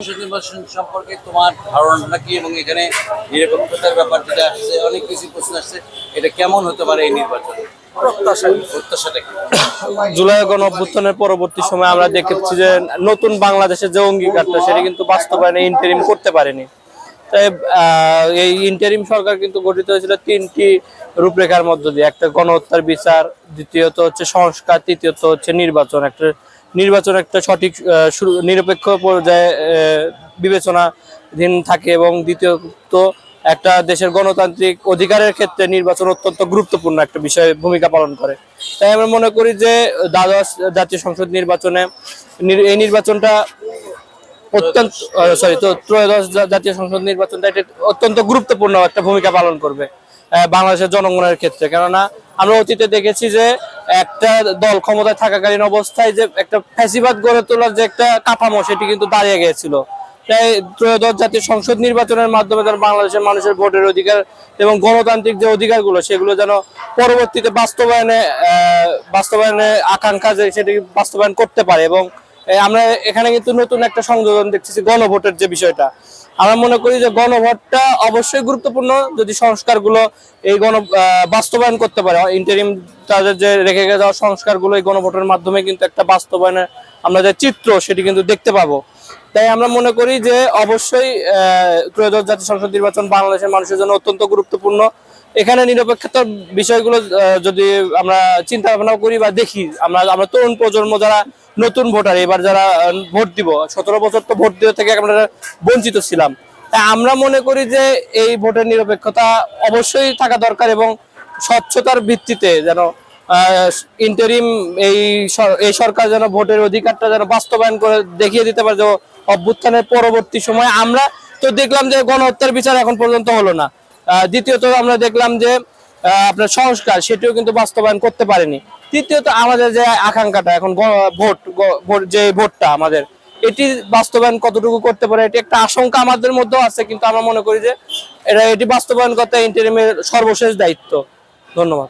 নির্বাচন সম্পর্কে তোমার ধারণাটা কি এবং এখানে নিরপেক্ষতার ব্যাপার যেটা আসছে অনেক কিছু প্রশ্ন আসছে, এটা কেমন হতে পারে এই নির্বাচন? প্রত্যাশাটা কি? জুলাই গণঅভ্যুত্থানের পরবর্তী সময় আমরা দেখেছি যে নতুন বাংলাদেশের যে অঙ্গীকারটা সেটা কিন্তু বাস্তবায়নে ইন্টারিম করতে পারেনি। তাই এই ইন্টারিম সরকার কিন্তু গঠিত হয়েছিল তিনটি রূপরেখার মধ্য দিয়ে। একটা গণহত্যার বিচার, দ্বিতীয়ত হচ্ছে সংস্কার, তৃতীয়ত হচ্ছে নির্বাচন একটা সঠিক নিরপেক্ষ পর্যায়ে বিবেচনাধীন থাকে, এবং দ্বিতীয়ত একটা দেশের গণতান্ত্রিক অধিকারের ক্ষেত্রে নির্বাচন অত্যন্ত গুরুত্বপূর্ণ একটা বিষয়ে ভূমিকা পালন করে। তাই আমরা মনে করি যে দ্বাদশ জাতীয় সংসদ নির্বাচনে এই নির্বাচনটা ত্রয়োদশ জাতীয় সংসদ নির্বাচনটা এটা অত্যন্ত গুরুত্বপূর্ণ একটা ভূমিকা পালন করবে বাংলাদেশের জনগণের ক্ষেত্রে। কেননা আমরা অতীতে দেখেছি যে একটা দল ক্ষমতায় থাকাকালীন অবস্থায় যে একটা ফ্যাসিবাদ গড়ে তোলার যে একটা কাঠামো সেটি কিন্তু দাঁড়িয়ে গিয়েছিল। তাই ত্রয়োদশ জাতীয় সংসদ নির্বাচনের মাধ্যমে যেন বাংলাদেশের মানুষের ভোটের অধিকার এবং গণতান্ত্রিক যে অধিকারগুলো সেগুলো যেন পরবর্তীতে বাস্তবায়নে আকাঙ্ক্ষা যে সেটি বাস্তবায়ন করতে পারে। এবং আমরা এখানে কিন্তু নতুন একটা সংযোজন দেখতেছি, গণভোটের যে বিষয়টা। আমরা মনে করি যে গণভোটটা অবশ্যই গুরুত্বপূর্ণ যদি সংস্কারগুলো এই বাস্তবায়ন করতে পারে। ইন্টারিম তাদের যে রেখে যাওয়া সংস্কারগুলো এই গণভোটের মাধ্যমে কিন্তু একটা বাস্তবায়নের আমরা যে চিত্র সেটি কিন্তু দেখতে পাবো। তাই আমরা মনে করি যে অবশ্যই ত্রয়োদশ জাতীয় সংসদ নির্বাচন বাংলাদেশের মানুষের জন্য অত্যন্ত গুরুত্বপূর্ণ। এখানে নিরপেক্ষতার বিষয়গুলো যদি আমরা চিন্তা ভাবনা করি বা দেখি, আমরা তরুণ প্রজন্ম যারা নতুন ভোটার, এবার যারা ভোট দিব, 17 বছর তো ভোট দেওয়া থেকে আমরা বঞ্চিত ছিলাম। তাই আমরা মনে করি যে এই ভোটের নিরপেক্ষতা অবশ্যই থাকা দরকার, এবং স্বচ্ছতার ভিত্তিতে যেন ইন্টারিম এই সরকার যেন ভোটের অধিকারটা যেন বাস্তবায়ন করে দেখিয়ে দিতে পারে। যে অভ্যুত্থানের পরবর্তী সময় আমরা তো দেখলাম যে গণহত্যার বিচার এখন পর্যন্ত হলো না। দ্বিতীয়ত আমরা দেখলাম যে আপনার সংস্কার সেটিও কিন্তু বাস্তবায়ন করতে পারেনি। তৃতীয়ত আমাদের যে আকাঙ্ক্ষাটা এখন যে ভোটটা আমাদের, এটি বাস্তবায়ন কতটুকু করতে পারে এটি একটা আশঙ্কা আমাদের মধ্যেও আছে। কিন্তু আমরা মনে করি যে এটি বাস্তবায়ন করতে ইন্টারিমের সর্বশেষ দায়িত্ব। ধন্যবাদ।